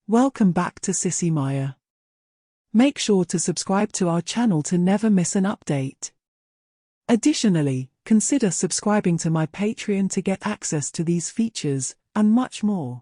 Welcome back to Sissy Maya. Make sure to subscribe to our channel to never miss an update. Additionally, consider subscribing to my Patreon to get access to these features, and much more.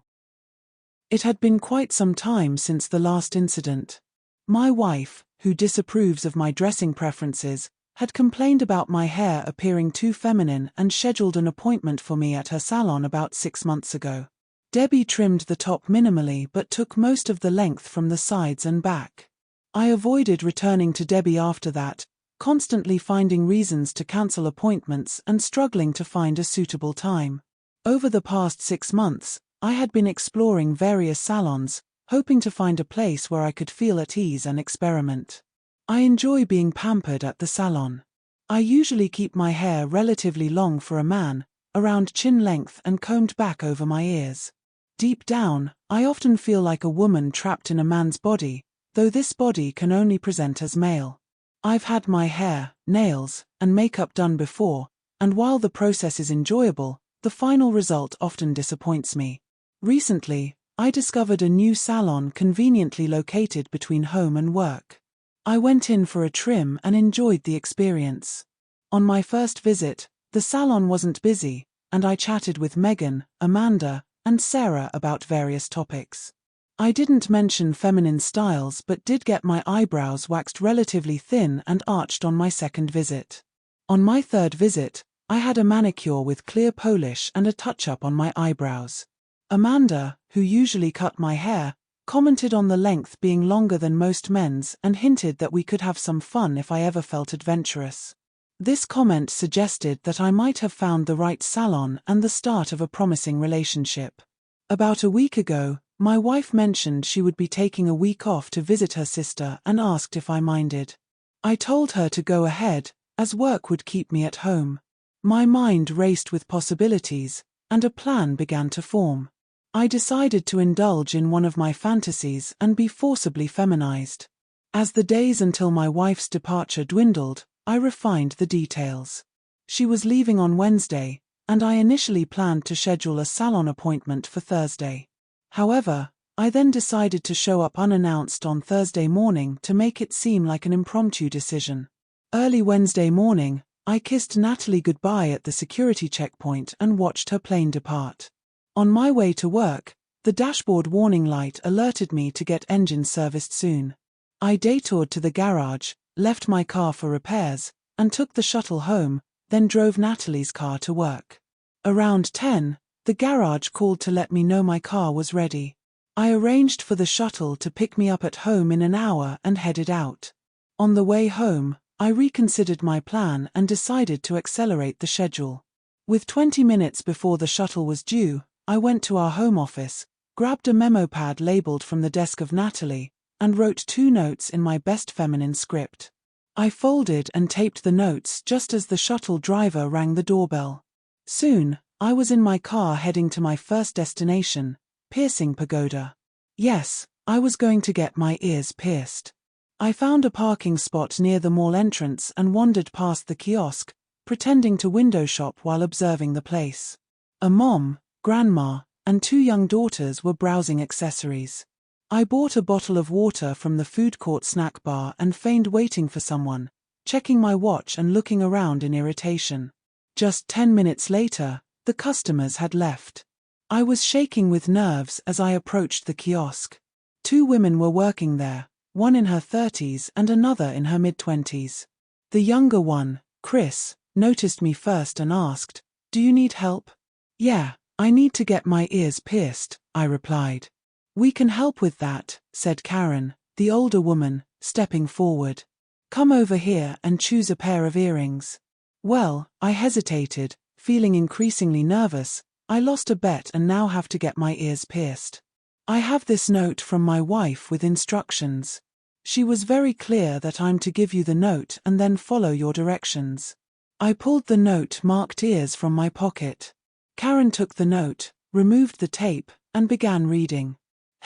It had been quite some time since the last incident. My wife, who disapproves of my dressing preferences, had complained about my hair appearing too feminine and scheduled an appointment for me at her salon about 6 months ago. Debbie trimmed the top minimally but took most of the length from the sides and back. I avoided returning to Debbie after that, constantly finding reasons to cancel appointments and struggling to find a suitable time. Over the past 6 months, I had been exploring various salons, hoping to find a place where I could feel at ease and experiment. I enjoy being pampered at the salon. I usually keep my hair relatively long for a man, around chin length and combed back over my ears. Deep down, I often feel like a woman trapped in a man's body, though this body can only present as male. I've had my hair, nails, and makeup done before, and while the process is enjoyable, the final result often disappoints me. Recently, I discovered a new salon conveniently located between home and work. I went in for a trim and enjoyed the experience. On my first visit, the salon wasn't busy, and I chatted with Megan, Amanda, and Sarah about various topics. I didn't mention feminine styles but did get my eyebrows waxed relatively thin and arched on my second visit. On my third visit, I had a manicure with clear polish and a touch-up on my eyebrows. Amanda, who usually cut my hair, commented on the length being longer than most men's and hinted that we could have some fun if I ever felt adventurous. This comment suggested that I might have found the right salon and the start of a promising relationship. About a week ago, my wife mentioned she would be taking a week off to visit her sister and asked if I minded. I told her to go ahead, as work would keep me at home. My mind raced with possibilities, and a plan began to form. I decided to indulge in one of my fantasies and be forcibly feminized. As the days until my wife's departure dwindled, I refined the details. She was leaving on Wednesday, and I initially planned to schedule a salon appointment for Thursday. However, I then decided to show up unannounced on Thursday morning to make it seem like an impromptu decision. Early Wednesday morning, I kissed Natalie goodbye at the security checkpoint and watched her plane depart. On my way to work, the dashboard warning light alerted me to get engine serviced soon. I detoured to the garage, left my car for repairs, and took the shuttle home, then drove Natalie's car to work. Around 10, the garage called to let me know my car was ready. I arranged for the shuttle to pick me up at home in an hour and headed out. On the way home, I reconsidered my plan and decided to accelerate the schedule. With 20 minutes before the shuttle was due, I went to our home office, grabbed a memo pad labeled from the desk of Natalie, and wrote 2 notes in my best feminine script. I folded and taped the notes just as the shuttle driver rang the doorbell. Soon, I was in my car heading to my first destination, Piercing Pagoda. Yes, I was going to get my ears pierced. I found a parking spot near the mall entrance and wandered past the kiosk, pretending to window shop while observing the place. A mom, grandma, and 2 young daughters were browsing accessories. I bought a bottle of water from the food court snack bar and feigned waiting for someone, checking my watch and looking around in irritation. Just 10 minutes later, the customers had left. I was shaking with nerves as I approached the kiosk. 2 women were working there, one in her 30s and another in her mid-20s. The younger one, Chris, noticed me first and asked, "Do you need help?" "Yeah, I need to get my ears pierced," I replied. "We can help with that," said Karen, the older woman, stepping forward. "Come over here and choose a pair of earrings." Well, I hesitated, feeling increasingly nervous. I lost a bet and now have to get my ears pierced. I have this note from my wife with instructions. She was very clear that I'm to give you the note and then follow your directions. I pulled the note marked ears from my pocket. Karen took the note, removed the tape, and began reading.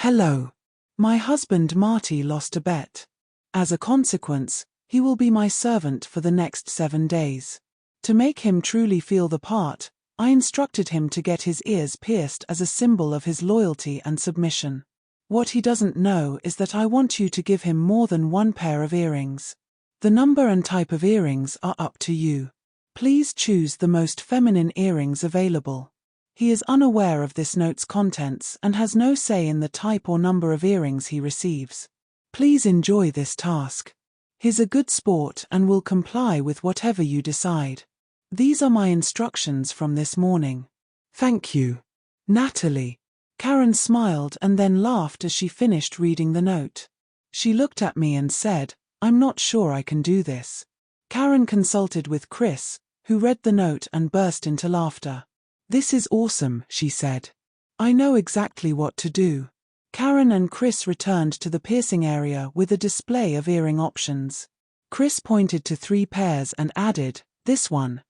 "Hello. My husband Marty lost a bet. As a consequence, he will be my servant for the next 7 days. To make him truly feel the part, I instructed him to get his ears pierced as a symbol of his loyalty and submission. What he doesn't know is that I want you to give him more than one pair of earrings. The number and type of earrings are up to you. Please choose the most feminine earrings available. He is unaware of this note's contents and has no say in the type or number of earrings he receives. Please enjoy this task. He's a good sport and will comply with whatever you decide. These are my instructions from this morning. Thank you, Natalie. Karen smiled and then laughed as she finished reading the note. She looked at me and said, "I'm not sure I can do this." Karen consulted with Chris, who read the note and burst into laughter. "This is awesome," she said. "I know exactly what to do." Karen and Chris returned to the piercing area with a display of earring options. Chris pointed to 3 pairs and added, this one,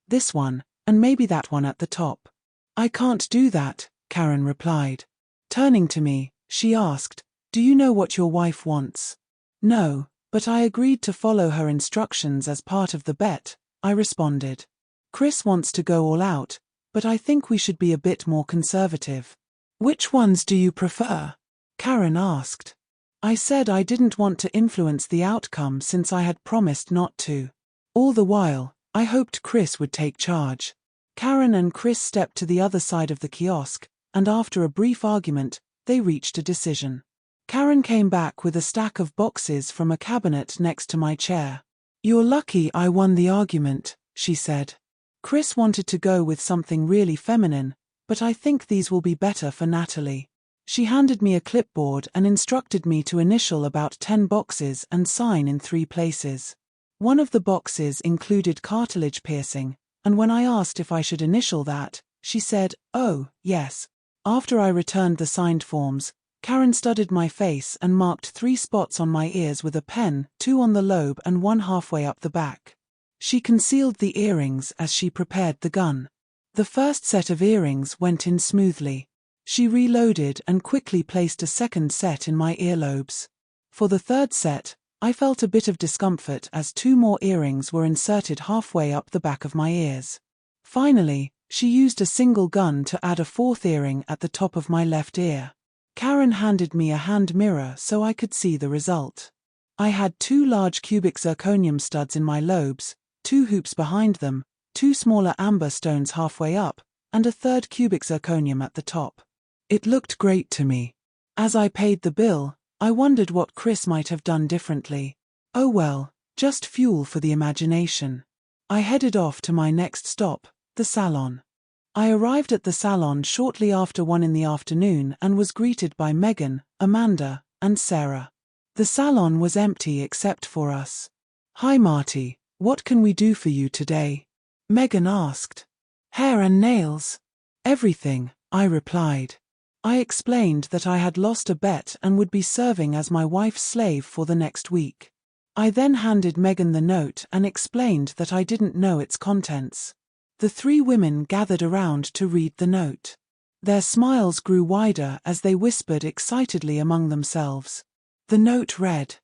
and maybe that one at the top." "I can't do that," Karen replied. Turning to me, she asked, "Do you know what your wife wants?" "No, but I agreed to follow her instructions as part of the bet," I responded. "Chris wants to go all out, but I think we should be a bit more conservative." "Which ones do you prefer?" Karen asked. I said I didn't want to influence the outcome since I had promised not to. All the while, I hoped Chris would take charge. Karen and Chris stepped to the other side of the kiosk, and after a brief argument, they reached a decision. Karen came back with a stack of boxes from a cabinet next to my chair. "You're lucky I won the argument," she said. "Chris wanted to go with something really feminine, but I think these will be better for Natalie." She handed me a clipboard and instructed me to initial about 10 boxes and sign in 3 places. One of the boxes included cartilage piercing, and when I asked if I should initial that, she said, "Oh, yes." After I returned the signed forms, Karen studied my face and marked 3 spots on my ears with a pen, 2 on the lobe and 1 halfway up the back. She concealed the earrings as she prepared the gun. The first set of earrings went in smoothly. She reloaded and quickly placed a second set in my earlobes. For the third set, I felt a bit of discomfort as 2 more earrings were inserted halfway up the back of my ears. Finally, she used a single gun to add a 4th earring at the top of my left ear. Karen handed me a hand mirror so I could see the result. I had 2 large cubic zirconium studs in my lobes, 2 hoops behind them, 2 smaller amber stones halfway up, and a 3rd cubic zirconium at the top. It looked great to me. As I paid the bill, I wondered what Chris might have done differently. Oh well, just fuel for the imagination. I headed off to my next stop, the salon. I arrived at the salon shortly after 1 in the afternoon and was greeted by Megan, Amanda, and Sarah. The salon was empty except for us. "Hi Marty, what can we do for you today?" Megan asked. "Hair and nails." "Everything," I replied. I explained that I had lost a bet and would be serving as my wife's slave for the next week. I then handed Megan the note and explained that I didn't know its contents. The 3 women gathered around to read the note. Their smiles grew wider as they whispered excitedly among themselves. The note read,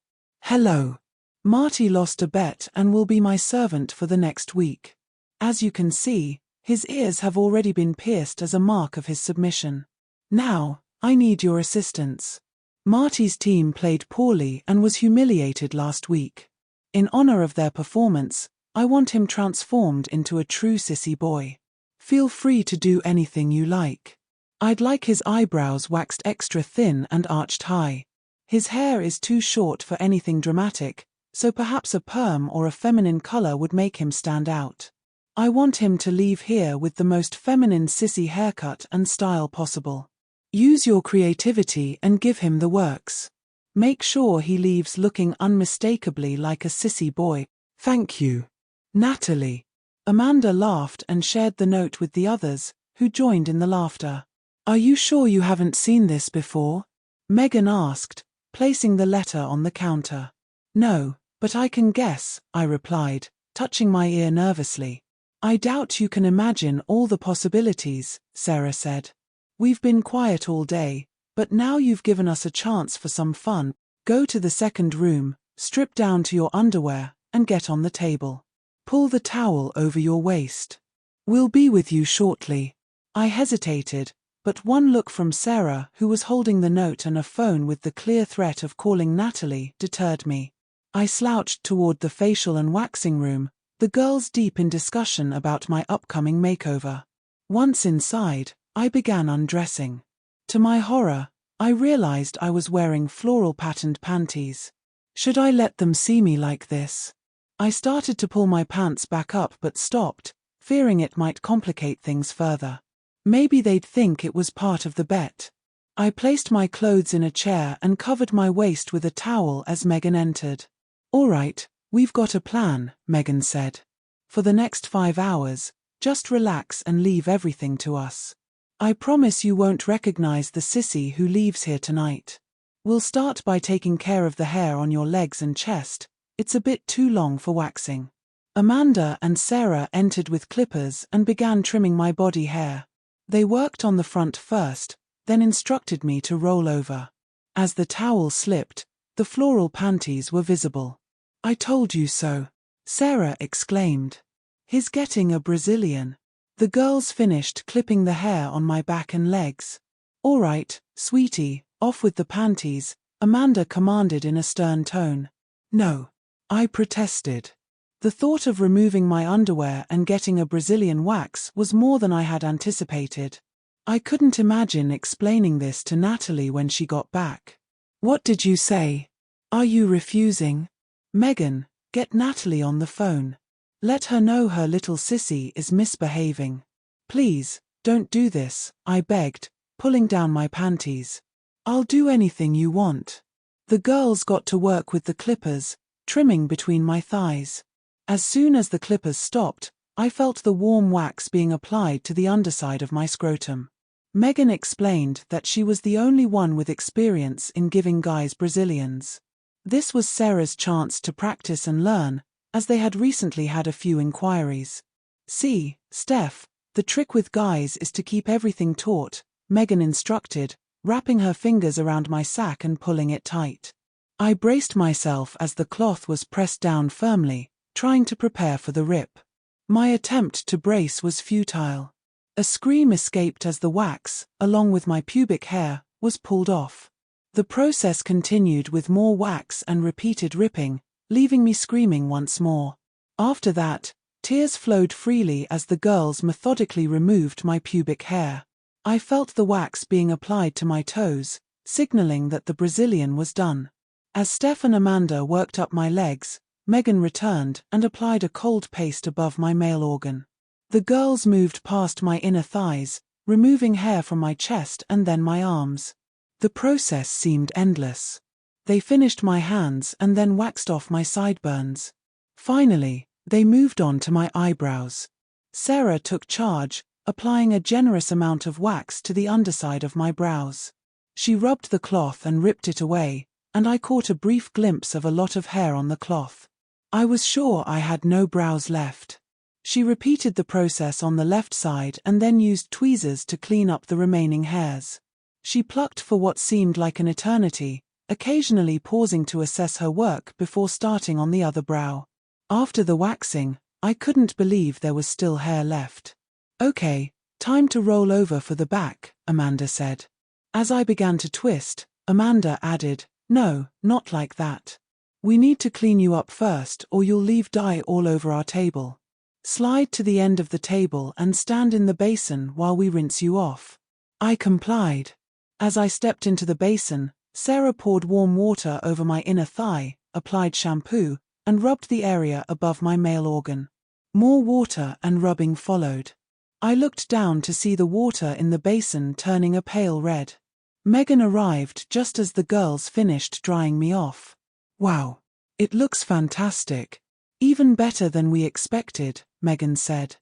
"Hello. Marty lost a bet and will be my servant for the next week. As you can see, his ears have already been pierced as a mark of his submission. Now, I need your assistance. Marty's team played poorly and was humiliated last week. In honor of their performance, I want him transformed into a true sissy boy. Feel free to do anything you like. I'd like his eyebrows waxed extra thin and arched high. His hair is too short for anything dramatic, so perhaps a perm or a feminine color would make him stand out. I want him to leave here with the most feminine sissy haircut and style possible. Use your creativity and give him the works. Make sure he leaves looking unmistakably like a sissy boy. Thank you, Natalie." Amanda laughed and shared the note with the others, who joined in the laughter. "Are you sure you haven't seen this before?" Megan asked, placing the letter on the counter. "No, but I can guess," I replied, touching my ear nervously. "I doubt you can imagine all the possibilities," Sarah said. "We've been quiet all day, but now you've given us a chance for some fun. Go to the second room, strip down to your underwear, and get on the table. Pull the towel over your waist. We'll be with you shortly." I hesitated, But one look from Sarah, who was holding the note and a phone with the clear threat of calling Natalie, deterred me. I slouched toward the facial and waxing room, the girls deep in discussion about my upcoming makeover. Once inside, I began undressing. To my horror, I realized I was wearing floral patterned panties. Should I let them see me like this? I started to pull my pants back up but stopped, fearing it might complicate things further. Maybe they'd think it was part of the bet. I placed my clothes in a chair and covered my waist with a towel as Megan entered. "All right, we've got a plan," Megan said. "For the next 5 hours, just relax and leave everything to us. I promise you won't recognize the Sissy who leaves here tonight. We'll start by taking care of the hair on your legs and chest. It's a bit too long for waxing." Amanda and Sarah entered with clippers and began trimming my body hair. They worked on the front first, then instructed me to roll over. As the towel slipped, the floral panties were visible. "I told you so," Sarah exclaimed. "He's getting a Brazilian." The girls finished clipping the hair on my back and legs. "All right, sweetie, off with the panties," Amanda commanded in a stern tone. "No," I protested. The thought of removing my underwear and getting a Brazilian wax was more than I had anticipated. I couldn't imagine explaining this to Natalie when she got back. "What did you say? Are you refusing?" "Megan, get Natalie on the phone. Let her know her little Sissy is misbehaving." "Please, don't do this," I begged, pulling down my panties. "I'll do anything you want." The girls got to work with the clippers, trimming between my thighs. As soon as the clippers stopped, I felt the warm wax being applied to the underside of my scrotum. Megan explained that she was the only one with experience in giving guys Brazilians. This was Sarah's chance to practice and learn, as they had recently had a few inquiries. "See, Steph, the trick with guys is to keep everything taut," Megan instructed, wrapping her fingers around my sack and pulling it tight. I braced myself as the cloth was pressed down firmly, trying to prepare for the rip. My attempt to brace was futile. A scream escaped as the wax, along with my pubic hair, was pulled off. The process continued with more wax and repeated ripping, leaving me screaming once more. After that, tears flowed freely as the girls methodically removed my pubic hair. I felt the wax being applied to my toes, signaling that the Brazilian was done. As Steph and Amanda worked up my legs, Megan returned and applied a cold paste above my male organ. The girls moved past my inner thighs, removing hair from my chest and then my arms. The process seemed endless. They finished my hands and then waxed off my sideburns. Finally, they moved on to my eyebrows. Sarah took charge, applying a generous amount of wax to the underside of my brows. She rubbed the cloth and ripped it away, and I caught a brief glimpse of a lot of hair on the cloth. I was sure I had no brows left. She repeated the process on the left side and then used tweezers to clean up the remaining hairs. She plucked for what seemed like an eternity, occasionally pausing to assess her work before starting on the other brow. After the waxing, I couldn't believe there was still hair left. "Okay, time to roll over for the back," Amanda said. As I began to twist, Amanda added, "No, not like that. We need to clean you up first or you'll leave dye all over our table. Slide to the end of the table and stand in the basin while we rinse you off." I complied. As I stepped into the basin, Sarah poured warm water over my inner thigh, applied shampoo, and rubbed the area above my male organ. More water and rubbing followed. I looked down to see the water in the basin turning a pale red. Megan arrived just as the girls finished drying me off. "Wow, it looks fantastic. Even better than we expected," Megan said.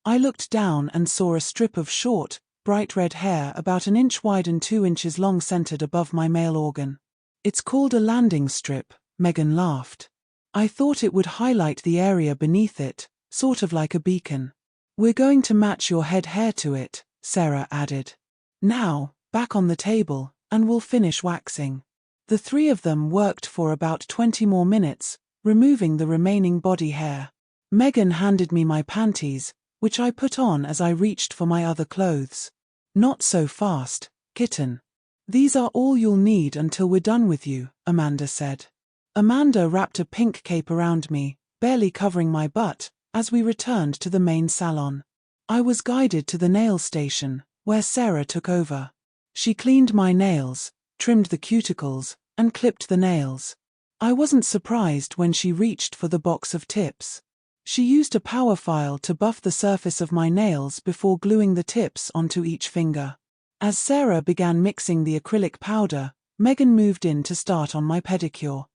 I looked down and saw a strip of short, bright red hair about 1 inch wide and 2 inches long centered above my male organ. "It's called a landing strip," Megan laughed. "I thought it would highlight the area beneath it, sort of like a beacon. We're going to match your head hair to it," Sarah added. "Now, back on the table, and we'll finish waxing." The three of them worked for about 20 more minutes, removing the remaining body hair. Megan handed me my panties, which I put on as I reached for my other clothes. Not so fast, kitten. These are all you'll need until we're done with you, Amanda said. Amanda wrapped a pink cape around me, barely covering my butt, as we returned to the main salon. I was guided to the nail station, where Sarah took over. She cleaned my nails, trimmed the cuticles, and clipped the nails. I wasn't surprised when she reached for the box of tips. She used a power file to buff the surface of my nails before gluing the tips onto each finger. As Sarah began mixing the acrylic powder, Megan moved in to start on my pedicure.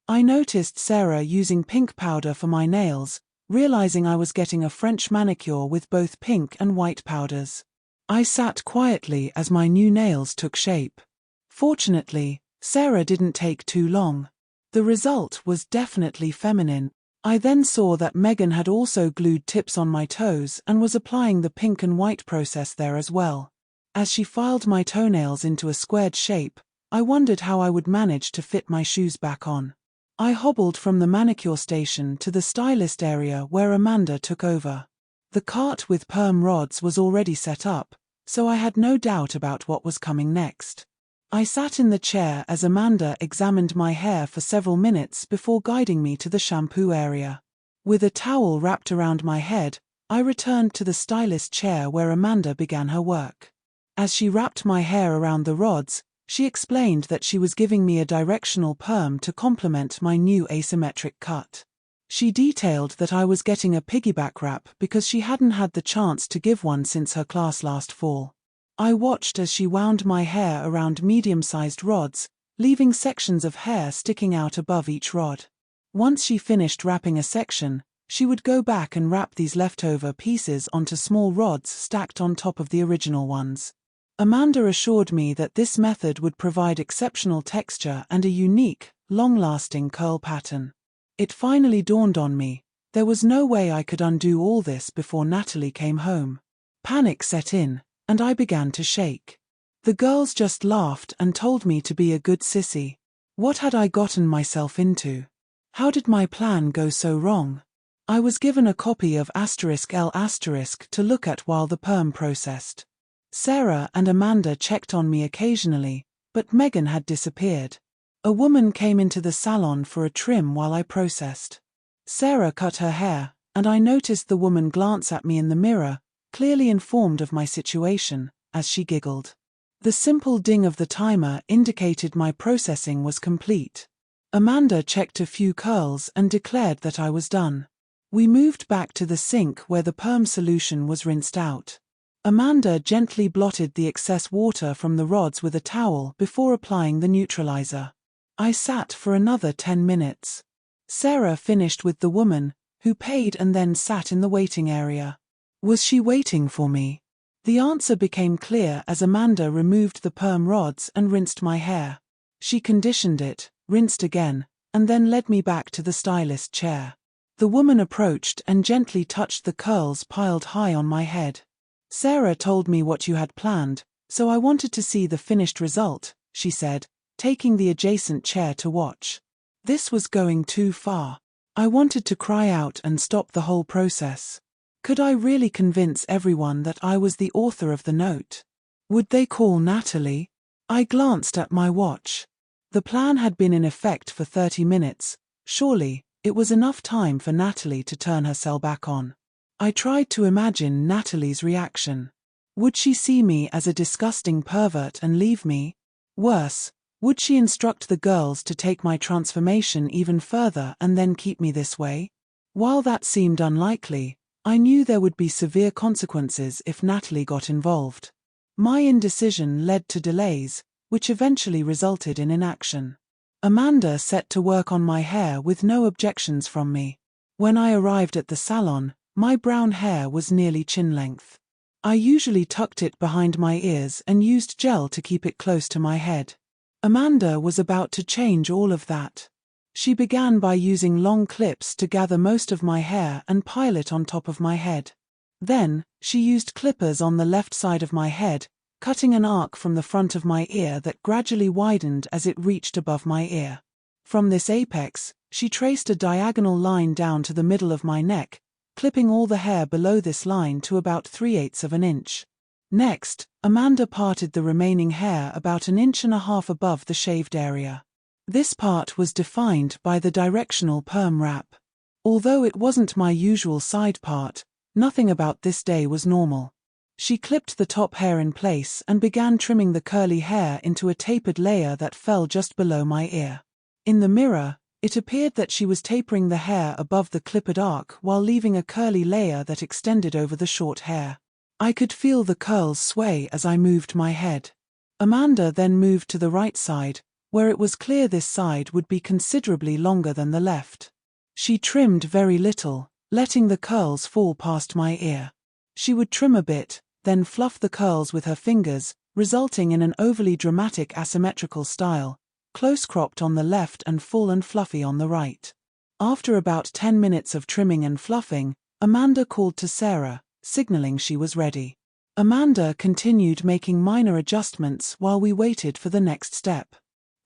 I noticed Sarah using pink powder for my nails, realizing I was getting a French manicure with both pink and white powders. I sat quietly as my new nails took shape. Fortunately, Sarah didn't take too long. The result was definitely feminine. I then saw that Megan had also glued tips on my toes and was applying the pink and white process there as well. As she filed my toenails into a squared shape, I wondered how I would manage to fit my shoes back on. I hobbled from the manicure station to the stylist area where Amanda took over. The cart with perm rods was already set up, so I had no doubt about what was coming next. I sat in the chair as Amanda examined my hair for several minutes before guiding me to the shampoo area. With a towel wrapped around my head, I returned to the stylist chair where Amanda began her work. As she wrapped my hair around the rods, she explained that she was giving me a directional perm to complement my new asymmetric cut. She detailed that I was getting a piggyback wrap because she hadn't had the chance to give one since her class last fall. I watched as she wound my hair around medium-sized rods, leaving sections of hair sticking out above each rod. Once she finished wrapping a section, she would go back and wrap these leftover pieces onto small rods stacked on top of the original ones. Amanda assured me that this method would provide exceptional texture and a unique, long-lasting curl pattern. It finally dawned on me, there was no way I could undo all this before Natalie came home. Panic set in, and I began to shake. The girls just laughed and told me to be a good sissy. What had I gotten myself into? How did my plan go so wrong? I was given a copy of *L* to look at while the perm processed. Sarah and Amanda checked on me occasionally, but Megan had disappeared. A woman came into the salon for a trim while I processed. Sarah cut her hair, and I noticed the woman glance at me in the mirror, clearly informed of my situation, as she giggled. The simple ding of the timer indicated my processing was complete. Amanda checked a few curls and declared that I was done. We moved back to the sink where the perm solution was rinsed out. Amanda gently blotted the excess water from the rods with a towel before applying the neutralizer. I sat for another 10 minutes. Sarah finished with the woman, who paid and then sat in the waiting area. Was she waiting for me? The answer became clear as Amanda removed the perm rods and rinsed my hair. She conditioned it, rinsed again, and then led me back to the stylist chair. The woman approached and gently touched the curls piled high on my head. Sarah told me what you had planned, so I wanted to see the finished result, she said, taking the adjacent chair to watch. This was going too far. I wanted to cry out and stop the whole process. Could I really convince everyone that I was the author of the note? Would they call Natalie? I glanced at my watch. The plan had been in effect for 30 minutes. Surely, it was enough time for Natalie to turn her cell back on. I tried to imagine Natalie's reaction. Would she see me as a disgusting pervert and leave me? Worse, would she instruct the girls to take my transformation even further and then keep me this way? While that seemed unlikely, I knew there would be severe consequences if Natalie got involved. My indecision led to delays, which eventually resulted in inaction. Amanda set to work on my hair with no objections from me. When I arrived at the salon, my brown hair was nearly chin length. I usually tucked it behind my ears and used gel to keep it close to my head. Amanda was about to change all of that. She began by using long clips to gather most of my hair and pile it on top of my head. Then, she used clippers on the left side of my head, cutting an arc from the front of my ear that gradually widened as it reached above my ear. From this apex, she traced a diagonal line down to the middle of my neck, clipping all the hair below this line to about 3/8 of an inch. Next, Amanda parted the remaining hair about 1.5 inches above the shaved area. This part was defined by the directional perm wrap. Although it wasn't my usual side part, nothing about this day was normal. She clipped the top hair in place and began trimming the curly hair into a tapered layer that fell just below my ear. In the mirror, it appeared that she was tapering the hair above the clippered arc while leaving a curly layer that extended over the short hair. I could feel the curls sway as I moved my head. Amanda then moved to the right side, where it was clear this side would be considerably longer than the left. She trimmed very little, letting the curls fall past my ear. She would trim a bit, then fluff the curls with her fingers, resulting in an overly dramatic asymmetrical style, close-cropped on the left and full and fluffy on the right. After about 10 minutes of trimming and fluffing, Amanda called to Sarah, signaling she was ready. Amanda continued making minor adjustments while we waited for the next step.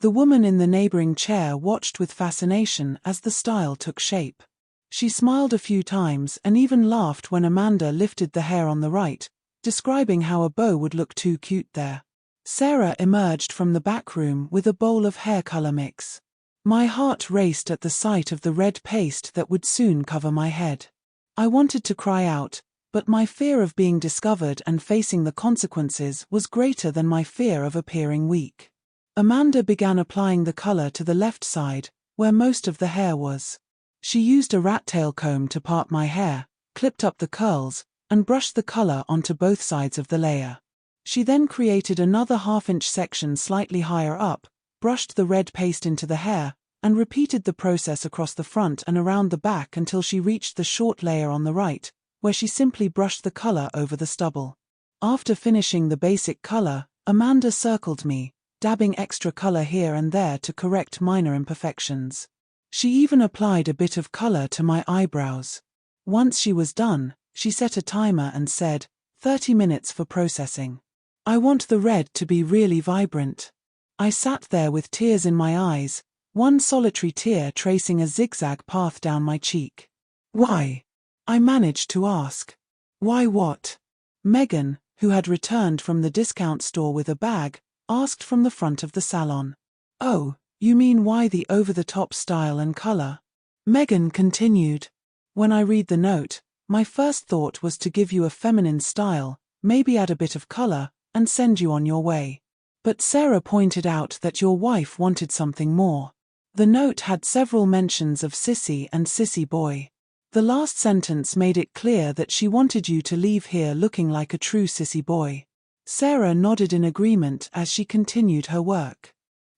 The woman in the neighboring chair watched with fascination as the style took shape. She smiled a few times and even laughed when Amanda lifted the hair on the right, describing how a bow would look too cute there. Sarah emerged from the back room with a bowl of hair color mix. My heart raced at the sight of the red paste that would soon cover my head. I wanted to cry out, but my fear of being discovered and facing the consequences was greater than my fear of appearing weak. Amanda began applying the color to the left side, where most of the hair was. She used a rat-tail comb to part my hair, clipped up the curls, and brushed the color onto both sides of the layer. She then created another half-inch section slightly higher up, brushed the red paste into the hair, and repeated the process across the front and around the back until she reached the short layer on the right, where she simply brushed the color over the stubble. After finishing the basic color, Amanda circled me, dabbing extra color here and there to correct minor imperfections. She even applied a bit of color to my eyebrows. Once she was done, she set a timer and said, 30 minutes for processing. I want the red to be really vibrant. I sat there with tears in my eyes, one solitary tear tracing a zigzag path down my cheek. Why? I managed to ask. Why what? Megan, who had returned from the discount store with a bag, asked from the front of the salon. Oh, you mean why the over-the-top style and color? Megan continued. When I read the note, my first thought was to give you a feminine style, maybe add a bit of color, and send you on your way. But Sarah pointed out that your wife wanted something more. The note had several mentions of Sissy and Sissy boy. The last sentence made it clear that she wanted you to leave here looking like a true Sissy boy. Sarah nodded in agreement as she continued her work.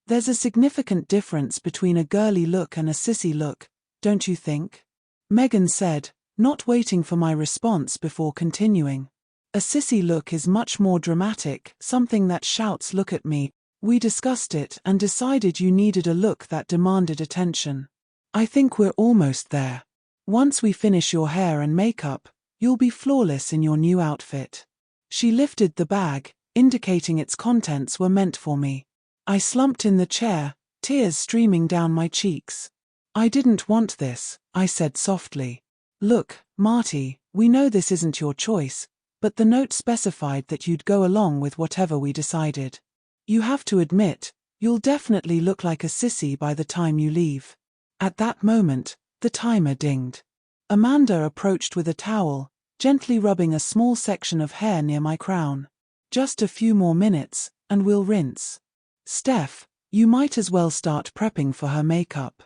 There's a significant difference between a girly look and a sissy look, don't you think? Megan said, not waiting for my response before continuing. A sissy look is much more dramatic, something that shouts look at me. We discussed it and decided you needed a look that demanded attention. I think we're almost there. Once we finish your hair and makeup, you'll be flawless in your new outfit. She lifted the bag, indicating its contents were meant for me. I slumped in the chair, tears streaming down my cheeks. I didn't want this, I said softly. Look, Marty, we know this isn't your choice, but the note specified that you'd go along with whatever we decided. You have to admit, you'll definitely look like a sissy by the time you leave. At that moment, the timer dinged. Amanda approached with a towel, gently rubbing a small section of hair near my crown. Just a few more minutes, and we'll rinse. Steph, you might as well start prepping for her makeup.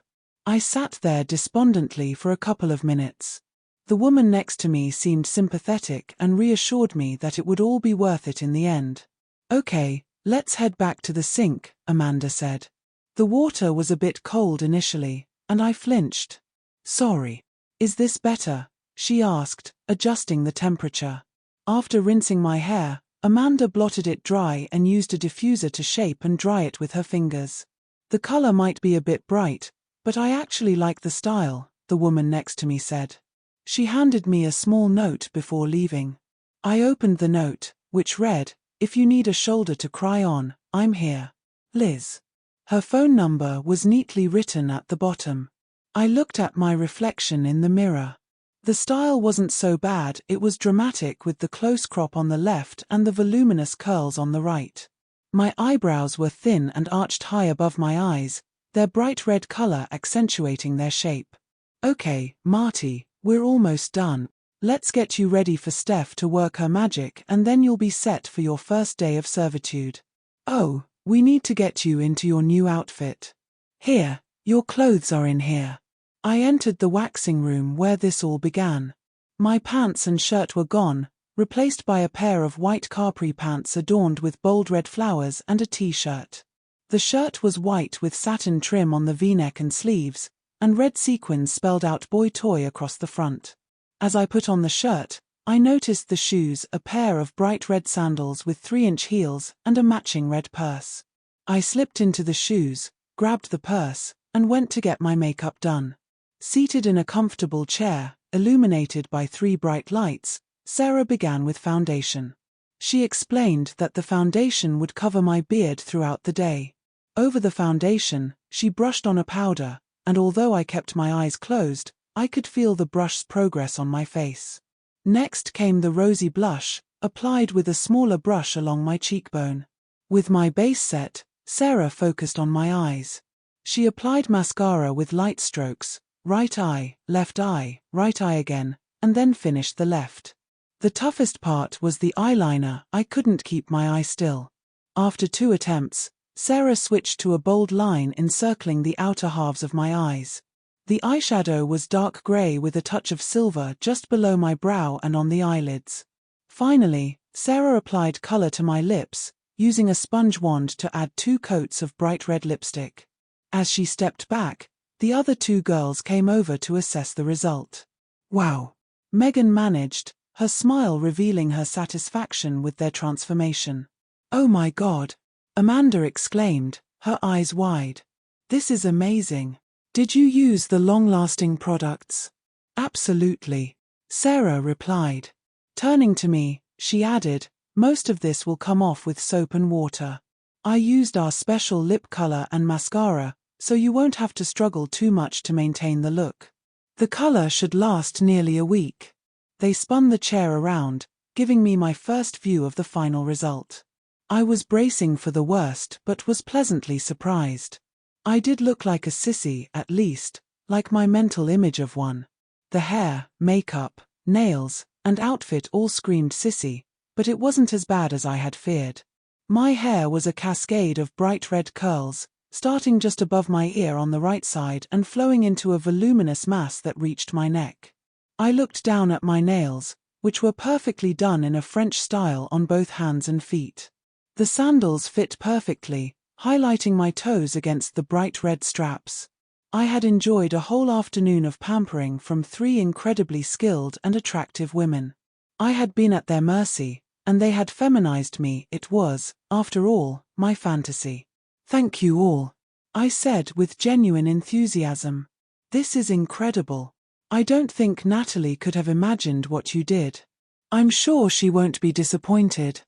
I sat there despondently for a couple of minutes. The woman next to me seemed sympathetic and reassured me that it would all be worth it in the end. Okay, let's head back to the sink, Amanda said. The water was a bit cold initially, and I flinched. Sorry. Is this better? She asked, adjusting the temperature. After rinsing my hair, Amanda blotted it dry and used a diffuser to shape and dry it with her fingers. The color might be a bit bright, but I actually like the style, the woman next to me said. She handed me a small note before leaving. I opened the note, which read, if you need a shoulder to cry on, I'm here. Liz. Her phone number was neatly written at the bottom. I looked at my reflection in the mirror. The style wasn't so bad, it was dramatic with the close crop on the left and the voluminous curls on the right. My eyebrows were thin and arched high above my eyes, their bright red color accentuating their shape. Okay, Marty, we're almost done. Let's get you ready for Steph to work her magic and then you'll be set for your first day of servitude. Oh, we need to get you into your new outfit. Here, your clothes are in here. I entered the waxing room where this all began. My pants and shirt were gone, replaced by a pair of white capri pants adorned with bold red flowers and a t-shirt. The shirt was white with satin trim on the v-neck and sleeves, and red sequins spelled out boy toy across the front. As I put on the shirt, I noticed the shoes, a pair of bright red sandals with 3-inch heels and a matching red purse. I slipped into the shoes, grabbed the purse, and went to get my makeup done. Seated in a comfortable chair, illuminated by 3 bright lights, Sarah began with foundation. She explained that the foundation would cover my beard throughout the day. Over the foundation, she brushed on a powder, and although I kept my eyes closed, I could feel the brush's progress on my face. Next came the rosy blush, applied with a smaller brush along my cheekbone. With my base set, Sarah focused on my eyes. She applied mascara with light strokes, right eye, right eye again, and then finished the left. The toughest part was the eyeliner. I couldn't keep my eye still. After 2 attempts, Sarah switched to a bold line encircling the outer halves of my eyes. The eyeshadow was dark gray with a touch of silver just below my brow and on the eyelids. Finally, Sarah applied color to my lips, using a sponge wand to add 2 coats of bright red lipstick. As she stepped back, the other 2 girls came over to assess the result. Wow! Megan managed, her smile revealing her satisfaction with their transformation. Oh my God! Amanda exclaimed, her eyes wide. This is amazing. Did you use the long-lasting products? Absolutely, Sarah replied. Turning to me, she added, most of this will come off with soap and water. I used our special lip color and mascara, so you won't have to struggle too much to maintain the look. The color should last nearly a week. They spun the chair around, giving me my first view of the final result. I was bracing for the worst but was pleasantly surprised. I did look like a sissy, at least, like my mental image of one. The hair, makeup, nails, and outfit all screamed sissy, but it wasn't as bad as I had feared. My hair was a cascade of bright red curls, starting just above my ear on the right side and flowing into a voluminous mass that reached my neck. I looked down at my nails, which were perfectly done in a French style on both hands and feet. The sandals fit perfectly, highlighting my toes against the bright red straps. I had enjoyed a whole afternoon of pampering from 3 incredibly skilled and attractive women. I had been at their mercy, and they had feminized me. It was, after all, my fantasy. Thank you all, I said with genuine enthusiasm. This is incredible. I don't think Natalie could have imagined what you did. I'm sure she won't be disappointed.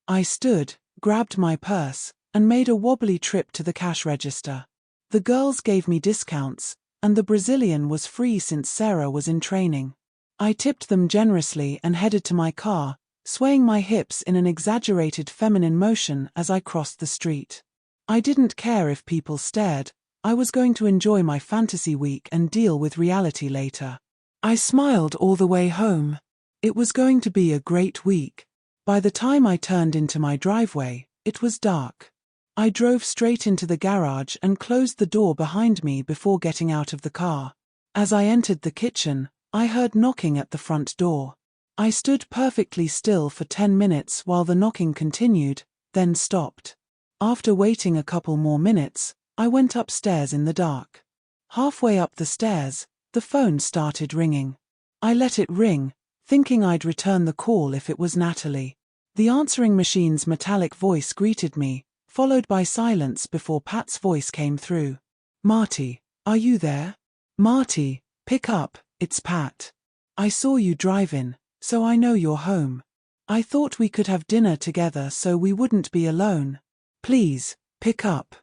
I stood, grabbed my purse, and made a wobbly trip to the cash register. The girls gave me discounts, and the Brazilian was free since Sarah was in training. I tipped them generously and headed to my car, swaying my hips in an exaggerated feminine motion as I crossed the street. I didn't care if people stared. I was going to enjoy my fantasy week and deal with reality later. I smiled all the way home. It was going to be a great week. By the time I turned into my driveway, it was dark. I drove straight into the garage and closed the door behind me before getting out of the car. As I entered the kitchen, I heard knocking at the front door. I stood perfectly still for 10 minutes while the knocking continued, then stopped. After waiting a couple more minutes, I went upstairs in the dark. Halfway up the stairs, the phone started ringing. I let it ring, thinking I'd return the call if it was Natalie. The answering machine's metallic voice greeted me, followed by silence before Pat's voice came through. Marty, are you there? Marty, pick up, it's Pat. I saw you drive in, so I know you're home. I thought we could have dinner together so we wouldn't be alone. Please, pick up.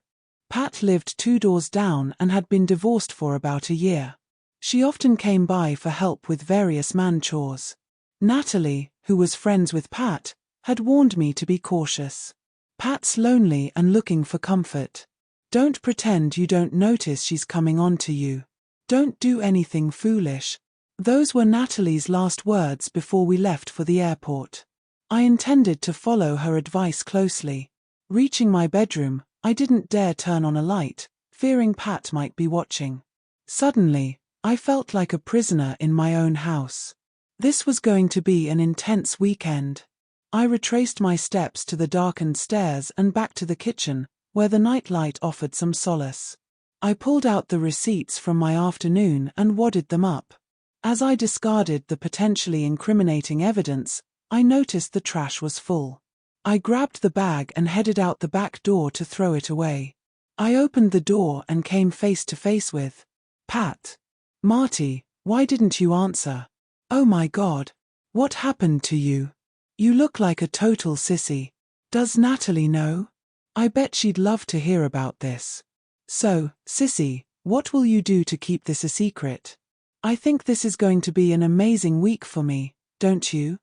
Pat lived 2 doors down and had been divorced for about a year. She often came by for help with various man chores. Natalie, who was friends with Pat, had warned me to be cautious. Pat's lonely and looking for comfort. Don't pretend you don't notice she's coming on to you. Don't do anything foolish. Those were Natalie's last words before we left for the airport. I intended to follow her advice closely. Reaching my bedroom, I didn't dare turn on a light, fearing Pat might be watching. Suddenly, I felt like a prisoner in my own house. This was going to be an intense weekend. I retraced my steps to the darkened stairs and back to the kitchen, where the nightlight offered some solace. I pulled out the receipts from my afternoon and wadded them up. As I discarded the potentially incriminating evidence, I noticed the trash was full. I grabbed the bag and headed out the back door to throw it away. I opened the door and came face to face with Pat. "Marty, why didn't you answer? Oh my God. What happened to you? You look like a total sissy. Does Natalie know? I bet she'd love to hear about this. So, Sissy, what will you do to keep this a secret? I think this is going to be an amazing week for me, don't you?"